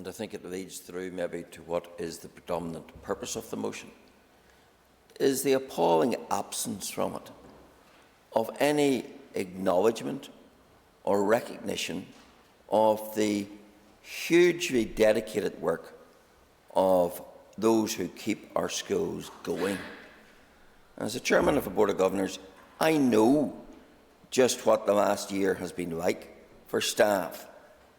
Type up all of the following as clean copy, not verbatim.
and I think it leads through maybe to what is the predominant purpose of the motion, is the appalling absence from it of any acknowledgement or recognition of the hugely dedicated work of those who keep our schools going. As a chairman of a Board of Governors, I know just what the last year has been like for staff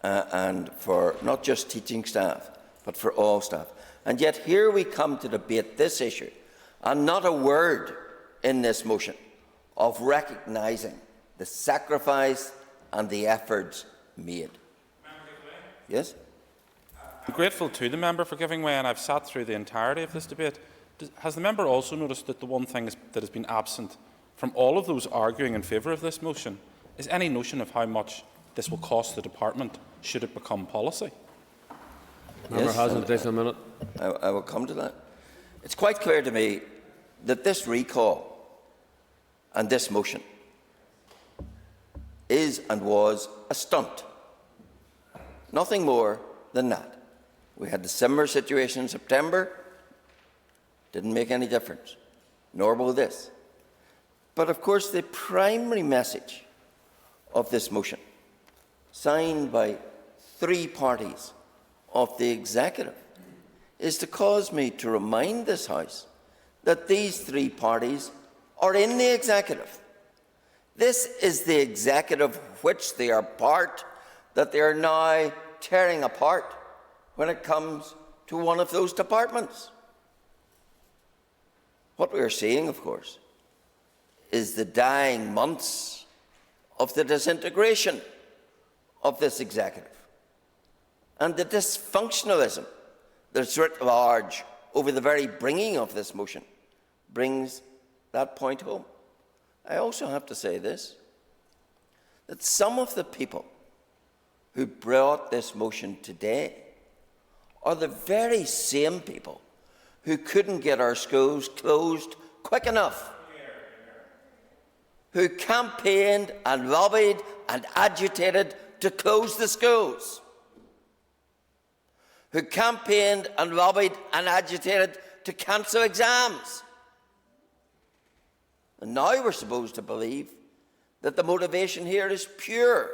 and for not just teaching staff, but for all staff. And yet here we come to debate this issue, and not a word in this motion of recognising the sacrifice and the efforts made. Yes? I'm grateful to the member for giving way, and I've sat through the entirety of this debate. Has the member also noticed that the one thing that has been absent from all of those arguing in favour of this motion is any notion of how much this will cost the department should it become policy? Member hasn't taken a minute. I will come to that. It's quite clear to me that this recall and this motion is and was a stunt. Nothing more than that. We had the similar situation in September. Didn't make any difference, nor will this. But of course, the primary message of this motion, signed by 3 parties of the executive, is to cause me to remind this House that these 3 parties are in the executive. This is the executive of which they are part, that they are now tearing apart when it comes to one of those departments. What we are seeing, of course, is the dying months of the disintegration of this executive and the dysfunctionalism that's writ large over the very bringing of this motion brings that point home. I also have to say this, that some of the people who brought this motion today are the very same people who couldn't get our schools closed quick enough, who campaigned and lobbied and agitated to close the schools, who campaigned and lobbied and agitated to cancel exams. And now we're supposed to believe that the motivation here is pure.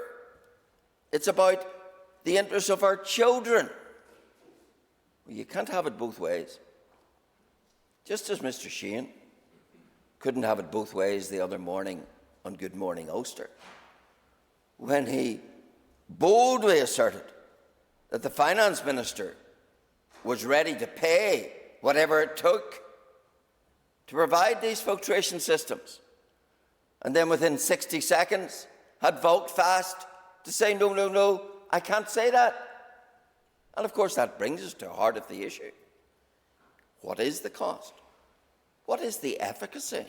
It's about the interests of our children. Well, you can't have it both ways. Just as Mr. Sheehan couldn't have it both ways the other morning on Good Morning Ulster, when he boldly asserted that the Finance Minister was ready to pay whatever it took to provide these filtration systems, and then within 60 seconds had vote fast to say, no, no, no, I can't say that. And of course that brings us to the heart of the issue. What is the cost? What is the efficacy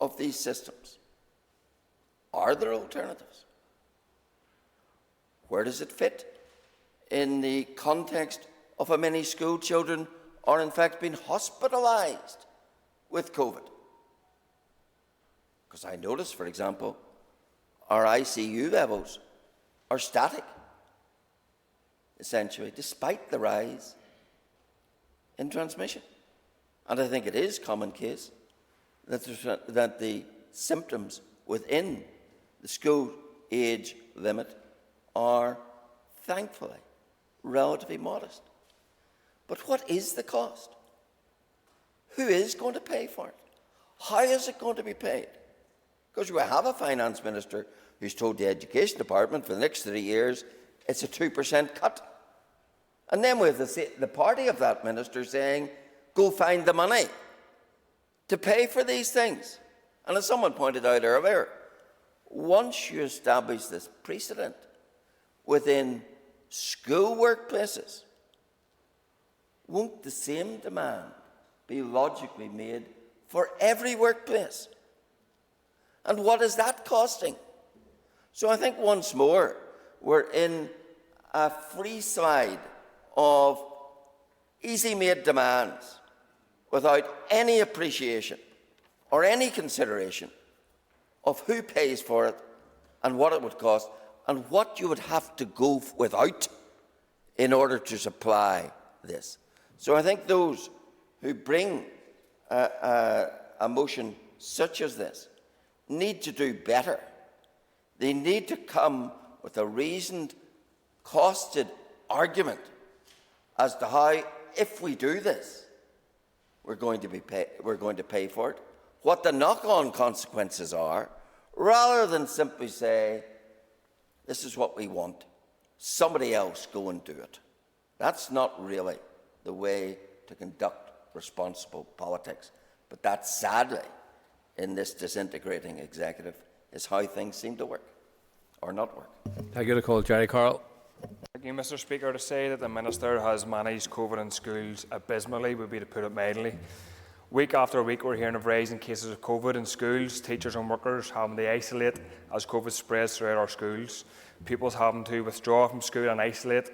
of these systems? Are there alternatives? Where does it fit in the context of how many school children are in fact being hospitalised with COVID? Because I notice, for example, our ICU levels are static, essentially, despite the rise in transmission. And I think it is common case that the symptoms within the school age limit are, thankfully, relatively modest. But what is the cost? Who is going to pay for it? How is it going to be paid? Because we have a finance minister who's told the education department for the next 3 years it's a 2% cut. And then we have the party of that minister saying, go find the money to pay for these things. And as someone pointed out earlier, once you establish this precedent within school workplaces, won't the same demand be logically made for every workplace? And what is that costing? So I think once more we're in a free slide of easy-made demands without any appreciation or any consideration of who pays for it and what it would cost and what you would have to go without in order to supply this. So I think those who bring a motion such as this need to do better. They need to come with a reasoned, costed argument as to how, if we do this, we're going to pay for it, what the knock-on consequences are, rather than simply say, this is what we want, somebody else go and do it. That's not really the way to conduct responsible politics. But that, sadly, in this disintegrating executive, is how things seem to work, or not work. Thank you. To call Jerry Carroll. Thank you, Mr. Speaker. To say that the Minister has managed COVID in schools abysmally would be to put it mildly. Week after week, we're hearing of rising cases of COVID in schools, teachers and workers having to isolate as COVID spreads throughout our schools, pupils having to withdraw from school and isolate